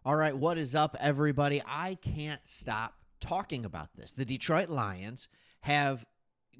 All right, what is up, everybody? I can't stop talking about this. The Detroit Lions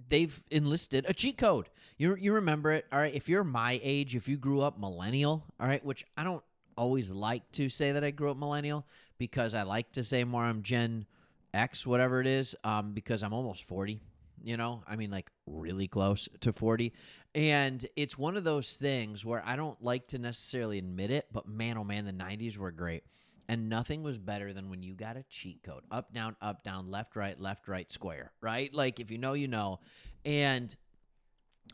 they've enlisted a cheat code. You remember it, all right? If you're my age, if you grew up millennial, all right, which I don't always like to say that I grew up millennial because I like to say more I'm Gen X, whatever it is, because I'm almost 40. I mean, like really close to 40. And it's one of those things where I don't like to necessarily admit it, but man, oh man, the 90s were great. And nothing was better than when you got a cheat code. Up, down, left, right, square, right? Like if you know, you know. And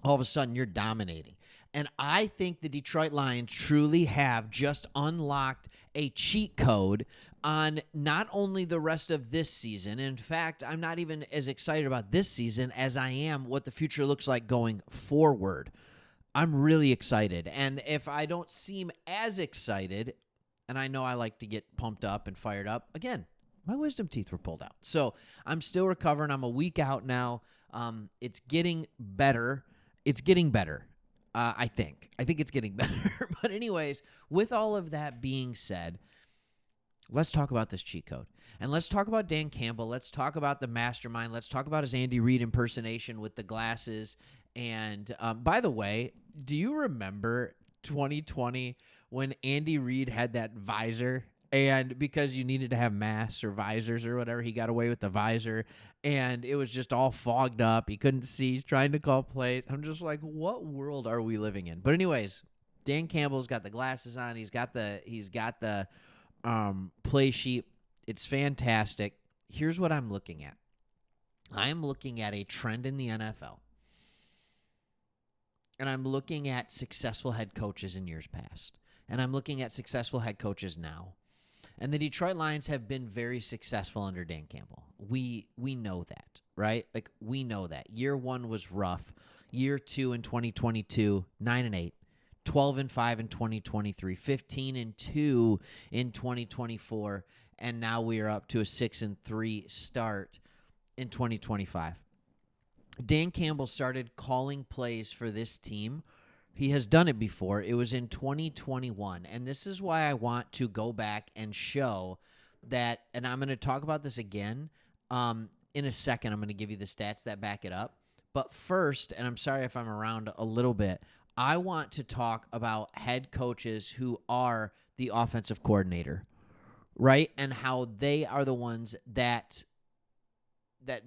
all of a sudden you're dominating. And I think the Detroit Lions truly have just unlocked a cheat code on not only the rest of this season. In fact, I'm not even as excited about this season as I am what the future looks like going forward. I'm really excited. And if I don't seem as excited, and I know I like to get pumped up and fired up, again, my wisdom teeth were pulled out. So I'm still recovering. I'm a week out now. It's getting better. It's getting better, I think. I think it's getting better. But anyways, with all of that being said, let's talk about this cheat code. And let's talk about Dan Campbell. Let's talk about the mastermind. Let's talk about his Andy Reid impersonation with the glasses. And by the way, do you remember 2020 when Andy Reid had that visor? And because you needed to have masks or visors or whatever, he got away with the visor. And it was just all fogged up. He couldn't see. He's trying to call plays. I'm just like, what world are we living in? But anyways, Dan Campbell's got the glasses on. He's got the play sheet. It's fantastic. Here's what I'm looking at. I'm looking at a trend in the NFL. And I'm looking at successful head coaches in years past. And I'm looking at successful head coaches now. And the Detroit Lions have been very successful under Dan Campbell. We know that, right? Like, we know that. Year one was rough. Year two in 2022, 9-8. 12-5 in 2023, 15-2 in 2024, and now we are up to a 6-3 start in 2025. Dan Campbell started calling plays for this team. He has done it before. It was in 2021, and this is why I want to go back and show that, and I'm going to talk about this again in a second. I'm going to give you the stats that back it up. But first, and I'm sorry if I'm around a little bit, I want to talk about head coaches who are the offensive coordinator, right? And how they are the ones that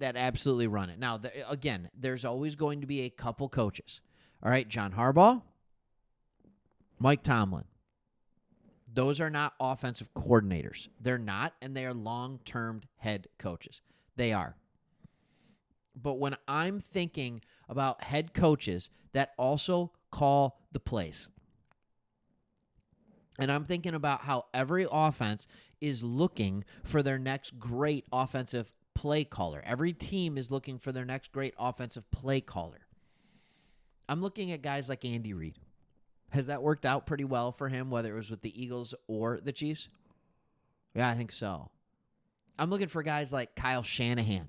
absolutely run it. Now, again, there's always going to be a couple coaches. All right, John Harbaugh, Mike Tomlin. Those are not offensive coordinators. They're not, and they are long-term head coaches. They are. But when I'm thinking about head coaches that also call the plays, and I'm thinking about how every offense is looking for their next great offensive play caller. Every team is looking for their next great offensive play caller. I'm looking at guys like Andy Reid. Has that worked out pretty well for him, whether it was with the Eagles or the Chiefs? Yeah, I think so. I'm looking for guys like Kyle Shanahan.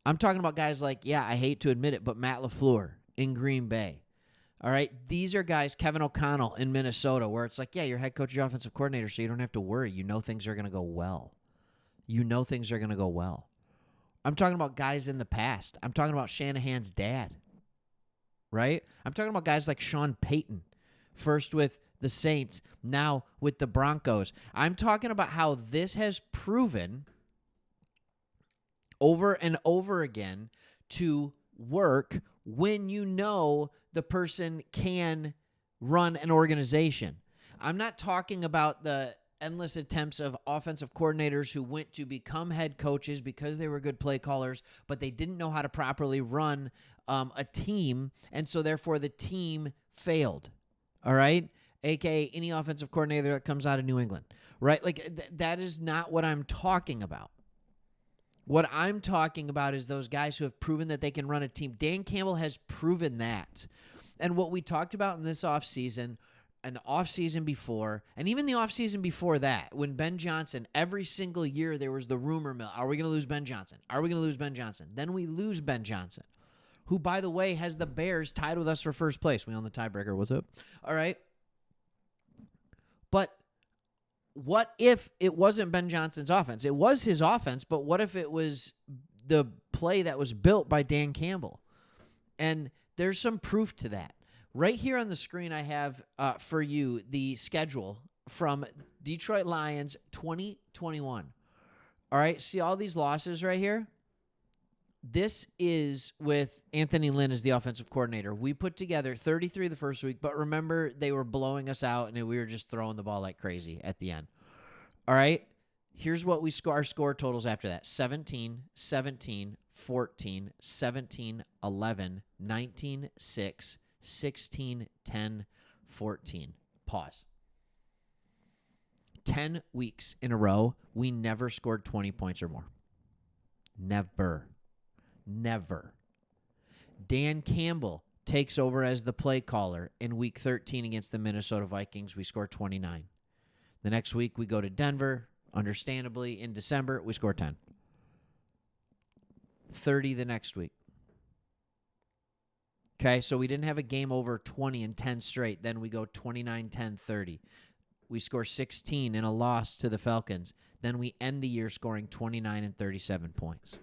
I'm talking about guys like, I hate to admit it, but Matt LaFleur in Green Bay. All right, these are guys, Kevin O'Connell in Minnesota, where it's like, you're head coach, your offensive coordinator, so you don't have to worry. You know things are going to go well. I'm talking about guys in the past. I'm talking about Shanahan's dad, right? I'm talking about guys like Sean Payton, first with the Saints, now with the Broncos. I'm talking about how this has proven over and over again to work when you know the person can run an organization. I'm not talking about the endless attempts of offensive coordinators who went to become head coaches because they were good play callers, but they didn't know how to properly run a team, and so therefore the team failed. All right? AKA any offensive coordinator that comes out of New England, right? Like that is not what I'm talking about. What I'm talking about is those guys who have proven that they can run a team. Dan Campbell has proven that. And what we talked about in this offseason and the offseason before, and even the offseason before that, when Ben Johnson, every single year there was the rumor mill, are we going to lose Ben Johnson? Are we going to lose Ben Johnson? Then we lose Ben Johnson, who, by the way, has the Bears tied with us for first place. We own the tiebreaker. What's up? All right. But what if it wasn't Ben Johnson's offense? It was his offense, but what if it was the play that was built by Dan Campbell? And there's some proof to that. Right here on the screen, I have for you the schedule from Detroit Lions 2021. All right, see all these losses right here? This is with Anthony Lynn as the offensive coordinator. We put together 33 the first week, but remember, they were blowing us out, and we were just throwing the ball like crazy at the end. All right, here's what we score. Our score totals after that: 17, 17, 14, 17, 11, 19, 6, 16, 10, 14. Pause. 10 weeks in a row, we never scored 20 points or more. Never. Dan Campbell takes over as the play caller in Week 13 against the Minnesota Vikings. We score 29. The next week, we go to Denver. Understandably, in December, we score 10. 30 the next week. Okay, so we didn't have a game over 20 and 10 straight. Then we go 29, 10, 30. We score 16 in a loss to the Falcons. Then we end the year scoring 29 and 37 points.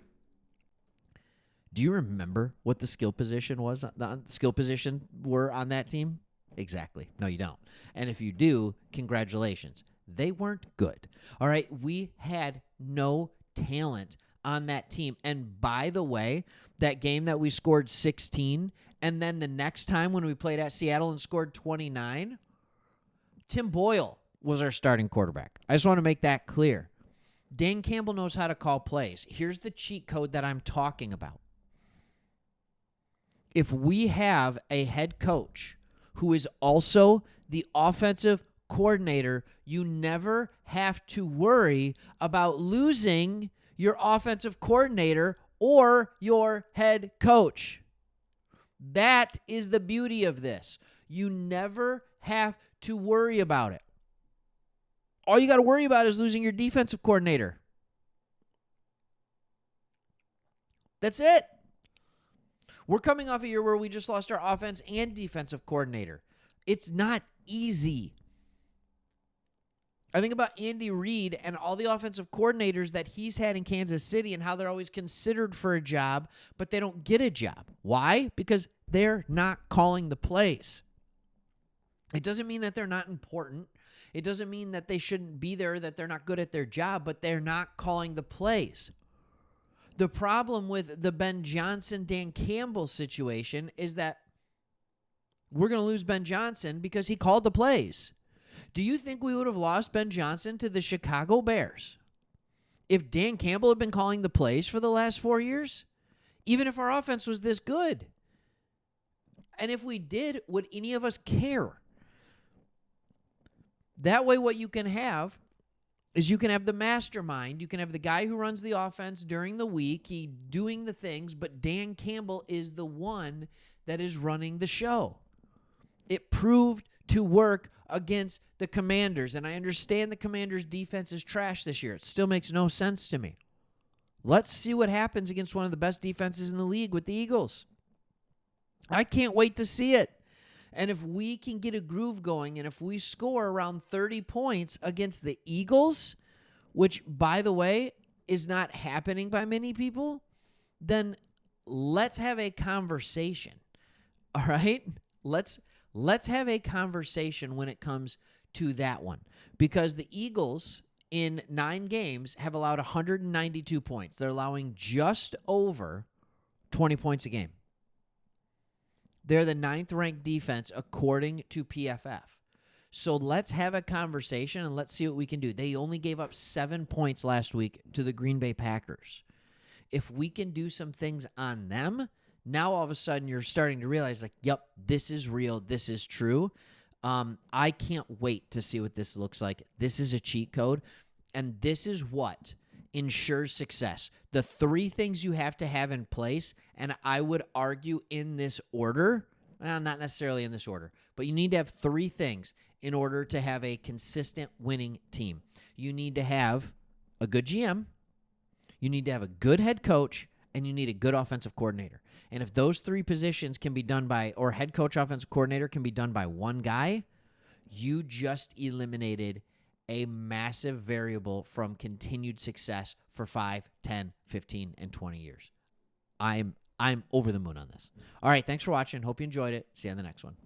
Do you remember what the skill position was? The skill position were on that team? Exactly. No, you don't. And if you do, congratulations. They weren't good. All right, we had no talent on that team. And by the way, that game that we scored 16, and then the next time when we played at Seattle and scored 29, Tim Boyle was our starting quarterback. I just want to make that clear. Dan Campbell knows how to call plays. Here's the cheat code that I'm talking about. If we have a head coach who is also the offensive coordinator, you never have to worry about losing your offensive coordinator or your head coach. That is the beauty of this. You never have to worry about it. All you got to worry about is losing your defensive coordinator. That's it. We're coming off a year where we just lost our offense and defensive coordinator. It's not easy. I think about Andy Reid and all the offensive coordinators that he's had in Kansas City and how they're always considered for a job, but they don't get a job. Why? Because they're not calling the plays. It doesn't mean that they're not important. It doesn't mean that they shouldn't be there, that they're not good at their job, but they're not calling the plays. The problem with the Ben Johnson, Dan Campbell situation is that we're going to lose Ben Johnson because he called the plays. Do you think we would have lost Ben Johnson to the Chicago Bears if Dan Campbell had been calling the plays for the last 4 years? Even if our offense was this good? And if we did, would any of us care? That way, what you can have is you can have the mastermind. You can have the guy who runs the offense during the week, he doing the things, but Dan Campbell is the one that is running the show. It proved to work against the Commanders, and I understand the Commanders' defense is trash this year. It still makes no sense to me. Let's see what happens against one of the best defenses in the league with the Eagles. I can't wait to see it. And if we can get a groove going, and if we score around 30 points against the Eagles, which, by the way, is not happening by many people, then let's have a conversation. All right? Let's have a conversation when it comes to that one. Because the Eagles, in 9 games, have allowed 192 points. They're allowing just over 20 points a game. They're the 9th-ranked defense according to PFF. So let's have a conversation and let's see what we can do. They only gave up 7 points last week to the Green Bay Packers. If we can do some things on them, now all of a sudden you're starting to realize, like, yep, this is real, this is true. I can't wait to see what this looks like. This is a cheat code, and this is what ensures success. The 3 things you have to have in place, and I would argue in this order, well, not necessarily in this order, but you need to have 3 things in order to have a consistent winning team. You need to have a good GM, you need to have a good head coach, and you need a good offensive coordinator. And if those 3 positions can be done by, or head coach, offensive coordinator can be done by one guy, you just eliminated a massive variable from continued success for 5, 10, 15, and 20 years. I'm over the moon on this. All right, thanks for watching. Hope you enjoyed it. See you on the next one.